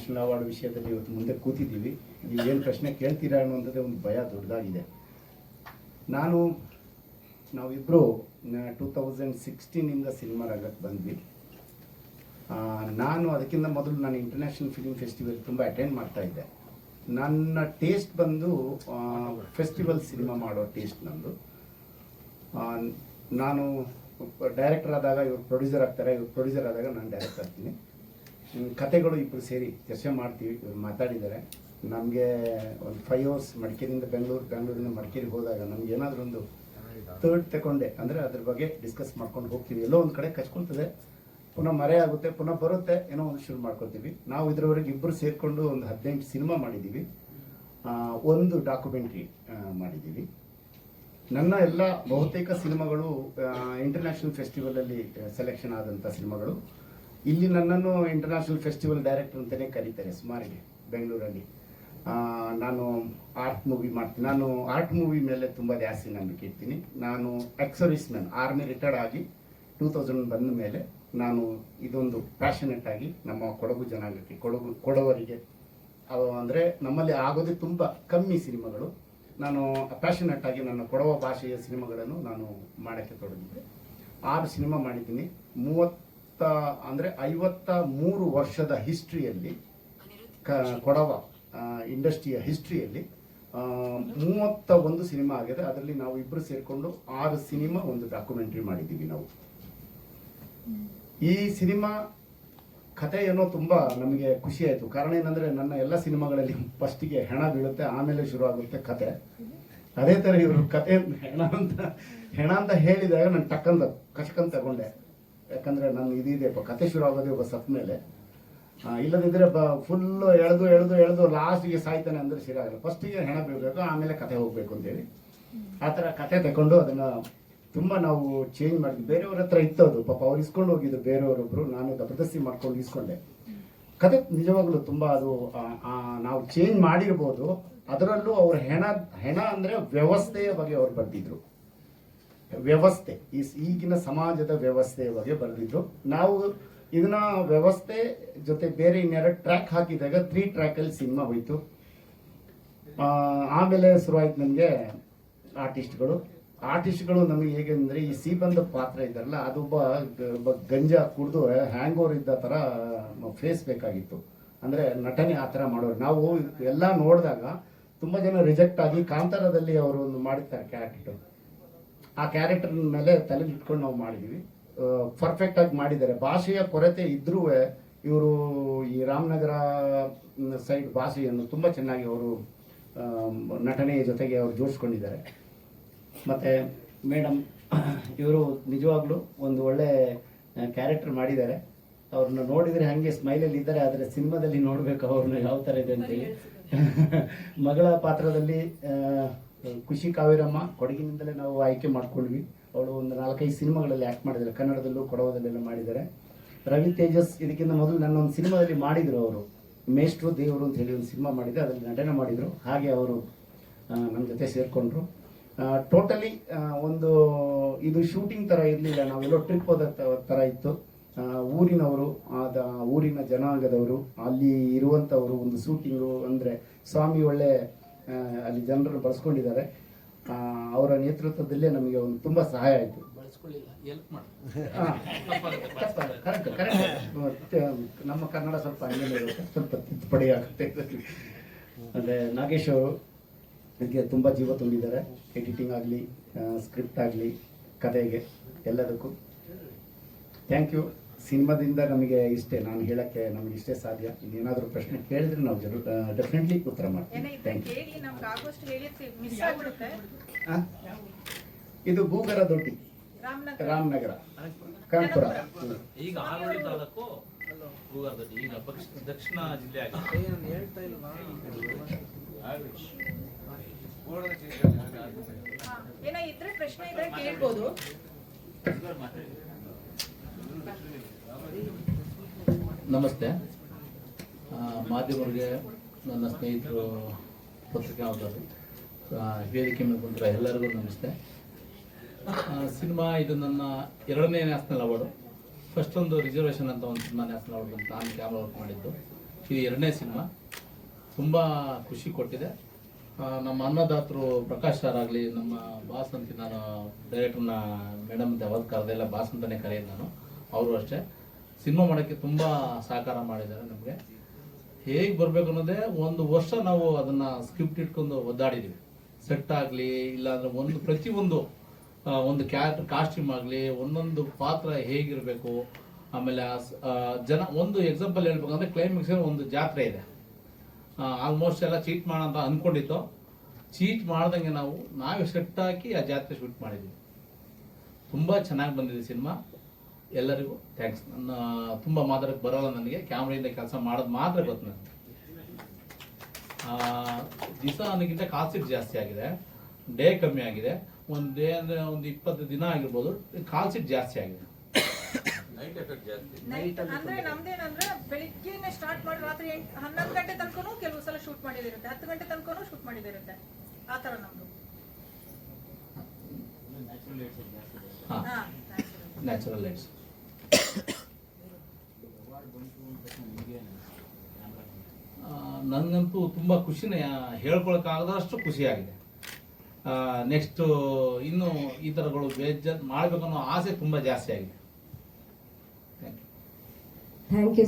National award ವಿಷಯದಲ್ಲಿ ಇವತ್ತು ಮುಂದೆ ಕೂತಿದ್ದೀವಿ. ನೀವು ಏನು ಪ್ರಶ್ನೆ ಕೇಳ್ತೀರಾ ಅನ್ನೋಂಥದ್ದೇ ಒಂದು ಭಯ ದೊಡ್ಡದಾಗಿದೆ. ನಾವಿಬ್ಬರು 2016 ಸಿನಿಮಾ ರಂಗಕ್ಕೆ ಬಂದ್ವಿ. ನಾನು ಅದಕ್ಕಿಂತ ಮೊದಲು ನಾನು ಇಂಟರ್ನ್ಯಾಷನಲ್ ಫಿಲ್ಮ್ ಫೆಸ್ಟಿವಲ್ ತುಂಬ ಅಟೆಂಡ್ ಮಾಡ್ತಾ ಇದ್ದೆ. ನನ್ನ ಟೇಸ್ಟ್ ಬಂದು ಫೆಸ್ಟಿವಲ್ ಸಿನಿಮಾ ಮಾಡೋ ಟೇಸ್ಟ್ ನಂದು. ನಾನು ಡೈರೆಕ್ಟರ್ ಆದಾಗ ಇವ್ರು ಪ್ರೊಡ್ಯೂಸರ್ ಆಗ್ತಾರೆ, ಇವ್ರು ಪ್ರೊಡ್ಯೂಸರ್ ಆದಾಗ ನಾನು ಡೈರೆಕ್ಟರ್ ಆಗ್ತೀನಿ. ಕತೆಗಳು ಇಬ್ಬರು ಸೇರಿ ಚರ್ಚೆ ಮಾಡ್ತೀವಿ. ಇವ್ರು ಮಾತಾಡಿದ್ದಾರೆ. ನಮಗೆ ಒಂದು 5 hours ಮಡಿಕೇರಿಯಿಂದ ಬೆಂಗಳೂರಿಂದ ಮಡಿಕೇರಿಗೆ ಹೋದಾಗ ನಮ್ಗೆ ಏನಾದರೂ ಒಂದು ಥರ್ಡ್ ತಗೊಂಡೆ ಅಂದರೆ ಅದ್ರ ಬಗ್ಗೆ ಡಿಸ್ಕಸ್ ಮಾಡ್ಕೊಂಡು ಹೋಗ್ತೀವಿ. ಎಲ್ಲೋ ಒಂದು ಕಡೆ ಕಚ್ಕೊಳ್ತದೆ, ಪುನಃ ಮರೆ ಆಗುತ್ತೆ, ಪುನಃ ಬರುತ್ತೆ, ಏನೋ ಒಂದು ಶುರು ಮಾಡ್ಕೊಳ್ತೀವಿ. ನಾವು ಇದರವರೆಗೆ ಇಬ್ಬರು ಸೇರಿಕೊಂಡು ಒಂದು 18 ಸಿನಿಮಾ ಮಾಡಿದ್ದೀವಿ, ಒಂದು ಡಾಕ್ಯುಮೆಂಟ್ರಿ ಮಾಡಿದ್ದೀವಿ. ನನ್ನ ಎಲ್ಲ ಬಹುತೇಕ ಸಿನಿಮಾಗಳು ಇಂಟರ್ನ್ಯಾಷನಲ್ ಫೆಸ್ಟಿವಲಲ್ಲಿ ಸೆಲೆಕ್ಷನ್ ಆದಂಥ ಸಿನಿಮಾಗಳು. ಇಲ್ಲಿ ನನ್ನನ್ನು ಇಂಟರ್ನ್ಯಾಷನಲ್ ಫೆಸ್ಟಿವಲ್ ಡೈರೆಕ್ಟರ್ ಅಂತಲೇ ಕರೀತಾರೆ ಸುಮಾರಿಗೆ ಬೆಂಗಳೂರಲ್ಲಿ. ನಾನು ಆರ್ಟ್ ಮೂವಿ ಮಾಡ್ತೀನಿ. ನಾನು ಆರ್ಟ್ ಮೂವಿ ಮೇಲೆ ತುಂಬ ಜಾಸ್ತಿ ನಂಬಿಕೆ ಇರ್ತೀನಿ. ನಾನು ಎಕ್ಸ್-ಸರ್ವಿಸ್ ಮ್ಯಾನ್, ಆರ್ಮಿ ರಿಟೈರ್ಡ್ ಆಗಿ 2000 ಬಂದ ಮೇಲೆ ನಾನು ಇದೊಂದು ಪ್ಯಾಷನೆಟ್ ಆಗಿ ನಮ್ಮ ಕೊಡಗು ಜನಾಂಗಕ್ಕೆ, ಕೊಡವರಿಗೆ ಅಂದರೆ ನಮ್ಮಲ್ಲಿ ಆಗೋದೇ ತುಂಬ ಕಮ್ಮಿ ಸಿನಿಮಾಗಳು. ನಾನು ಪ್ಯಾಷನೆಟ್ ಆಗಿ ನನ್ನ ಕೊಡವ ಭಾಷೆಯ ಸಿನಿಮಾಗಳನ್ನು ನಾನು ಮಾಡೋಕ್ಕೆ ತೊಡಗಿದ್ದೆ. 6 ಸಿನಿಮಾ ಮಾಡಿದ್ದೀನಿ. 53 ವರ್ಷದ ಹಿಸ್ಟ್ರಿಯಲ್ಲಿ, ಕೊಡವ ಇಂಡಸ್ಟ್ರಿಯ ಹಿಸ್ಟ್ರಿಯಲ್ಲಿ 31 ಸಿನಿಮಾ ಆಗಿದೆ. ಅದರಲ್ಲಿ ನಾವು ಇಬ್ಬರು ಸೇರಿಕೊಂಡು 6 ಸಿನಿಮಾ, ಒಂದು ಡಾಕ್ಯುಮೆಂಟ್ರಿ ಮಾಡಿದ್ದೀವಿ ನಾವು. ಈ ಸಿನಿಮಾ ಕಥೆ ಏನೋ ತುಂಬ ನಮಗೆ ಖುಷಿ ಆಯಿತು. ಕಾರಣ ಏನಂದರೆ ನನ್ನ ಎಲ್ಲ ಸಿನಿಮಾಗಳಲ್ಲಿ ಫಸ್ಟಿಗೆ ಹೆಣ ಬೀಳುತ್ತೆ, ಆಮೇಲೆ ಶುರು ಆಗುತ್ತೆ ಕತೆ. ಅದೇ ಥರ ಇವರು ಕತೆ ಹೆಣ ಅಂತ ಹೇಳಿದಾಗ ನಾನು ಕಚ್ಕಂತ ತಗೊಂಡೆ. ಯಾಕಂದರೆ ನಾನು ಇದಿದೆಪ್ಪ ಕತೆ ಶುರು ಆಗೋದೇ ಒಬ್ಬ ಸತ್ತ ಮೇಲೆ. ಇಲ್ಲದಿದ್ದರೆ ಫುಲ್ಲು ಎಳೆದು ಲಾಸ್ಟಿಗೆ ಸಾಯ್ತಾನೆ ಅಂದರೆ ಸರಿಯಾಗಲ್ಲ. ಫಸ್ಟಿಗೆ ಹೆಣ ಬೀಳಬೇಕು, ಆಮೇಲೆ ಕತೆ ಹೋಗಬೇಕು ಅಂತೇಳಿ ಆ ಥರ ಕತೆ ತಗೊಂಡು ಅದನ್ನು ತುಂಬ ನಾವು ಚೇಂಜ್ ಮಾಡಿದ್ವಿ. ಬೇರೆಯವ್ರ ಹತ್ರ ಇತ್ತು ಅದು, ಪಾಪ ಅವ್ರು ಇಸ್ಕೊಂಡು ಹೋಗಿದ್ದು ಬೇರೆಯವರೊಬ್ಬರು, ನಾನು ಜಬರ್ದಸ್ತಿ ಮಾಡ್ಕೊಂಡು ಇಸ್ಕೊಂಡೆ. ಕತೆ ನಿಜವಾಗ್ಲೂ ತುಂಬ ಅದು ನಾವು ಚೇಂಜ್ ಮಾಡಿರ್ಬೋದು. ಅದರಲ್ಲೂ ಅವ್ರು ಹೆಣ ಅಂದರೆ ವ್ಯವಸ್ಥೆಯ ಬಗ್ಗೆ ಅವ್ರು ಬರೆದಿದ್ರು. ವ್ಯವಸ್ಥೆ, ಈಗಿನ ಸಮಾಜದ ವ್ಯವಸ್ಥೆಯ ಬಗ್ಗೆ ಬರೆದಿದ್ರು. ನಾವು ಇದನ್ನ ವ್ಯವಸ್ಥೆ ಜೊತೆ ಬೇರೆ 2 ಟ್ರ್ಯಾಕ್ ಹಾಕಿದಾಗ 3 ಟ್ರ್ಯಾಕಲ್ಲಿ ಸಿನಿಮಾ ಹೋಯ್ತು. ಆಮೇಲೆ ಶುರುವಾಯ್ತು ನನಗೆ ಆರ್ಟಿಸ್ಟ್ಗಳು ನಮಗೆ ಹೇಗೆ ಅಂದರೆ, ಈ ಸೀಬಂದ ಪಾತ್ರ ಇದ್ದಾರಲ್ಲ, ಅದೊಬ್ಬ ಗಂಜಾ ಕುಡಿದು ಹ್ಯಾಂಗ್ ಓವರ್ ಇದ್ದ ಥರ ಫೇಸ್ ಬೇಕಾಗಿತ್ತು. ಅಂದರೆ ನಟನೆ ಆ ಥರ ಮಾಡೋರು. ನಾವು ಎಲ್ಲ ನೋಡಿದಾಗ ತುಂಬ ಜನ ರಿಜೆಕ್ಟ್ ಆಗಿ ಕಾಂತಾರದಲ್ಲಿ ಅವರು ಒಂದು ಮಾಡಿರ್ತಾರೆ ಕ್ಯಾರೆಕ್ಟರ್. ಆ ಕ್ಯಾರೆಕ್ಟರ್ ಮೇಲೆ ತಲೆಗೆ ಇಟ್ಕೊಂಡು ನಾವು ಮಾಡಿದ್ವಿ. ಪರ್ಫೆಕ್ಟ್ ಆಗಿ ಮಾಡಿದ್ದಾರೆ. ಭಾಷೆಯ ಕೊರತೆ ಇದ್ರೂ ಇವರು ಈ ರಾಮನಗರ ಸೈಡ್ ಭಾಷೆಯನ್ನು ತುಂಬ ಚೆನ್ನಾಗಿ ಅವರು ನಟನೆಯ ಜೊತೆಗೆ ಅವರು ಜೋಡಿಸ್ಕೊಂಡಿದ್ದಾರೆ. ಮತ್ತು ಮೇಡಮ್ ಇವರು ನಿಜವಾಗ್ಲೂ ಒಂದು ಒಳ್ಳೆ ಕ್ಯಾರೆಕ್ಟರ್ ಮಾಡಿದ್ದಾರೆ. ಅವ್ರನ್ನ ನೋಡಿದರೆ ಹಾಗೆ ಸ್ಮೈಲಲ್ಲಿ ಇದ್ದಾರೆ, ಆದರೆ ಸಿನಿಮಾದಲ್ಲಿ ನೋಡಬೇಕು ಅವ್ರನ್ನ ಯಾವ ಥರ ಇದೆ ಅಂತೇಳಿ. ಮಗಳ ಪಾತ್ರದಲ್ಲಿ ಖುಷಿ ಕಾವೇರಮ್ಮ ಕೊಡಗಿನಿಂದಲೇ ನಾವು ಆಯ್ಕೆ ಮಾಡ್ಕೊಂಡ್ವಿ. ಅವಳು ಒಂದು 4-5 ಸಿನಿಮಾಗಳಲ್ಲಿ ಆ್ಯಕ್ಟ್ ಮಾಡಿದ್ದಾರೆ, ಕನ್ನಡದಲ್ಲೂ ಕೊಡವದಲ್ಲೆಲ್ಲ ಮಾಡಿದ್ದಾರೆ. ರವಿ ತೇಜಸ್ ಇದಕ್ಕಿಂತ ಮೊದಲು ನನ್ನೊಂದು ಸಿನಿಮಾದಲ್ಲಿ ಮಾಡಿದರು. ಅವರು ಮೇಷ್ಟ್ರು ದೇವರು ಅಂತ ಹೇಳಿ ಒಂದು ಸಿನಿಮಾ ಮಾಡಿದ್ದೆ, ಅದರಲ್ಲಿ ನಟನೆ ಮಾಡಿದರು. ಹಾಗೆ ಅವರು ನಮ್ಮ ಜೊತೆ ಸೇರಿಕೊಂಡ್ರು. ಟೋಟಲಿ ಒಂದು ಇದು ಶೂಟಿಂಗ್ ಥರ ಇರಲಿಲ್ಲ, ನಾವೆಲ್ಲೋ ಟ್ರಿಪ್ ಹೋದ ಥರ ಇತ್ತು. ಊರಿನವರು, ಊರಿನ ಜನಾಂಗದವರು, ಅಲ್ಲಿ ಇರುವಂಥವರು, ಒಂದು ಶೂಟಿಂಗು ಅಂದರೆ ಸ್ವಾಮಿ ಒಳ್ಳೆ ಅಲ್ಲಿ ಜನರನ್ನು ಬಳಸ್ಕೊಂಡಿದ್ದಾರೆ. ಅವರ ನೇತೃತ್ವದಲ್ಲೇ ನಮಗೆ ಒಂದು ತುಂಬ ಸಹಾಯ ಆಯಿತು. ಕರೆಕ್ಟ್. ನಮ್ಮ ಕನ್ನಡ ಸ್ವಲ್ಪ ಹಂಗೇನೆ ಇರುತ್ತೆ, ಸ್ವಲ್ಪ ತಿದ್ದುಪಡಿ ಆಗುತ್ತೆ. ಅಂದರೆ ನಾಗೇಶ್ ಅವರು ಇದಕ್ಕೆ ತುಂಬ ಜೀವ ತುಂಬಿದ್ದಾರೆ. ಎಡಿಟಿಂಗ್ ಆಗಲಿ, ಸ್ಕ್ರಿಪ್ಟ್ ಆಗಲಿ, ಕಥೆಗೆ, ಎಲ್ಲದಕ್ಕೂ ಥ್ಯಾಂಕ್ ಯು. ಸಿನಿಮಾದಿಂದ ನಮಗೆ ಇಷ್ಟೇ, ನಾನು ಹೇಳಕ್ಕೆ ನಮಗೆ ಇಷ್ಟೇ ಸಾಧ್ಯ. ಇನ್ನೇನಾದರೂ ಪ್ರಶ್ನೆ ಕೇಳಿದ್ರೆ ನಾವು ಡೆಫಿನೆಟ್ಲಿ ಉತ್ತರ ಮಾಡ್ತೀವಿ. Thank you. ಇದು ಭೂಗರ ದೊಡ್ಡಿ, ರಾಮನಗರ, ಕನಕಪುರ. ಈಗ ಆರೋಳಿ ತಾಲೂಕು ಭೂಗರ ದೊಡ್ಡಿ, ಈಗ ದಕ್ಷಿಣ ಜಿಲ್ಲೆ ಆಗಿದೆ. ಪ್ರಶ್ನೆ ಇದ್ರೆ ಕೇಳ್ಬೋದು. ನಮಸ್ತೆ. ಮಾಧ್ಯಮರಿಗೆ, ನನ್ನ ಸ್ನೇಹಿತರು, ಪತ್ರಿಕಾವಂತರು, ವೇದಿಕೆ ಮೇಲೆ ಕುಂತರ ಎಲ್ಲರಿಗೂ ನಮಸ್ತೆ. ಸಿನಿಮಾ ಇದು ನನ್ನ 2ನೇ ನ್ಯಾಷನಲ್ ಅವಾರ್ಡು. ಫಸ್ಟ್ ಒಂದು ರಿಸರ್ವೇಷನ್ ಅಂತ ಒಂದು ಸಿನಿಮಾ ನ್ಯಾಷನಲ್ ಅವಾರ್ಡ್ ಅಂತ ನಾನು ಕ್ಯಾಮ್ರಾ ವರ್ಕ್ ಮಾಡಿದ್ದು. ಇದು 2ನೇ ಸಿನಿಮಾ. ತುಂಬ ಖುಷಿ ಕೊಟ್ಟಿದೆ. ನಮ್ಮ ಅನ್ನದಾತರು ಪ್ರಕಾಶ್ ಸರ್ ಆಗಲಿ, ನಮ್ಮ ಬಾಸ್ ಅಂತ ನಾನು ಡೈರೆಕ್ಟರ್ನ ಮೇಡಮ್ ಅಂತ ಯಾವಾಗ ಕರೆದೆಲ್ಲ ಬಾಸ್ ಅಂತಲೇ ಕರೆಯೋದು ನಾನು. ಅವರು ಅಷ್ಟೇ ಸಿನಿಮಾ ಮಾಡೋಕ್ಕೆ ತುಂಬ ಸಹಕಾರ ಮಾಡಿದ್ದಾರೆ ನಮಗೆ. ಹೇಗೆ ಬರಬೇಕು ಅನ್ನೋದೇ 1 ವರ್ಷ ನಾವು ಅದನ್ನು ಸ್ಕ್ರಿಪ್ಟ್ ಇಟ್ಕೊಂಡು ಒದ್ದಾಡಿದ್ದೀವಿ. ಸೆಟ್ ಆಗಲಿ ಇಲ್ಲಾಂದರೆ ಪ್ರತಿಯೊಂದು ಒಂದು ಕ್ಯಾರೆಕ್ಟರ್ ಕಾಸ್ಟ್ಯೂಮ್ ಆಗಲಿ, ಒಂದೊಂದು ಪಾತ್ರ ಹೇಗಿರಬೇಕು. ಆಮೇಲೆ ಜನ ಒಂದು ಎಕ್ಸಾಂಪಲ್ ಹೇಳ್ಬೇಕಂದ್ರೆ ಕ್ಲೈಮ್ಯಾಕ್ಸ್ ಒಂದು ಜಾತ್ರೆ ಇದೆ. ಆಲ್ಮೋಸ್ಟ್ ಎಲ್ಲ ಚೀಟ್ ಮಾಡೋಣ ಅಂತ ಅಂದ್ಕೊಂಡಿತ್ತು. ಚೀಟ್ ಮಾಡ್ದಂಗೆ ನಾವೇ ಸೆಟ್ ಹಾಕಿ ಆ ಜಾತ್ರೆ ಶೂಟ್ ಮಾಡಿದ್ವಿ. ತುಂಬ ಚೆನ್ನಾಗಿ ಬಂದಿದೆ ಸಿನಿಮಾ. ಎಲ್ಲರಿಗೂ ಥ್ಯಾಂಕ್ಸ್. ನನ್ನ ತುಂಬ ಮಾತಾಡೋಕ್ಕೆ ಬರೋಲ್ಲ ನನಗೆ. ಕ್ಯಾಮ್ರಾಯಿಂದ ಕೆಲಸ ಮಾಡೋದು ಮಾತ್ರ ಗೊತ್ತು ನನಗೆ. ದಿವಸ ನನಗಿಂತ ಕಾಲ್ಸಿಟ್ ಜಾಸ್ತಿ ಆಗಿದೆ, ಡೇ ಕಮ್ಮಿ ಆಗಿದೆ. ಒಂದು ಡೇ ಅಂದರೆ ಒಂದು 20 ದಿನ ಆಗಿರ್ಬೋದು. ಕಾಲ್ಸಿಟ್ ಜಾಸ್ತಿ ಆಗಿದೆ. ನೈಟ್ ಎಫೆಕ್ಟ್ ಜಾಸ್ತಿ. ಅಂದ್ರೆ ನಮ್ದೇನಂದ್ರೆ ಬೆಳಿಗ್ಗೆನೆ ಸ್ಟಾರ್ಟ್ ಮಾಡಿ ರಾತ್ರಿ 11 ಗಂಟೆ ತನಕನೂ ಕೆಲವು ಸಲ ಶೂಟ್ ಮಾಡಿದಿರುತ್ತೆ, 10 ಗಂಟೆ ತನಕನೂ ಶೂಟ್ ಮಾಡಿದಿರುತ್ತೆ. ಆ ತರ ನಮ್ದು. ಹಾಂ, ನ್ಯಾಚುರಲ್ ಲೈಟ್ಸ್. ನನಗಂತೂ ತುಂಬ ಖುಷಿನೇ, ಹೇಳ್ಕೊಳಕ್ಕಾಗದಷ್ಟು ಖುಷಿಯಾಗಿದೆ. ನೆಕ್ಸ್ಟು ಇನ್ನು ಈ ಥರಗಳು ಬೇಜಾರು ಮಾಡಬೇಕನ್ನೋ ಆಸೆ ತುಂಬ ಜಾಸ್ತಿ ಆಗಿದೆ. Thank you.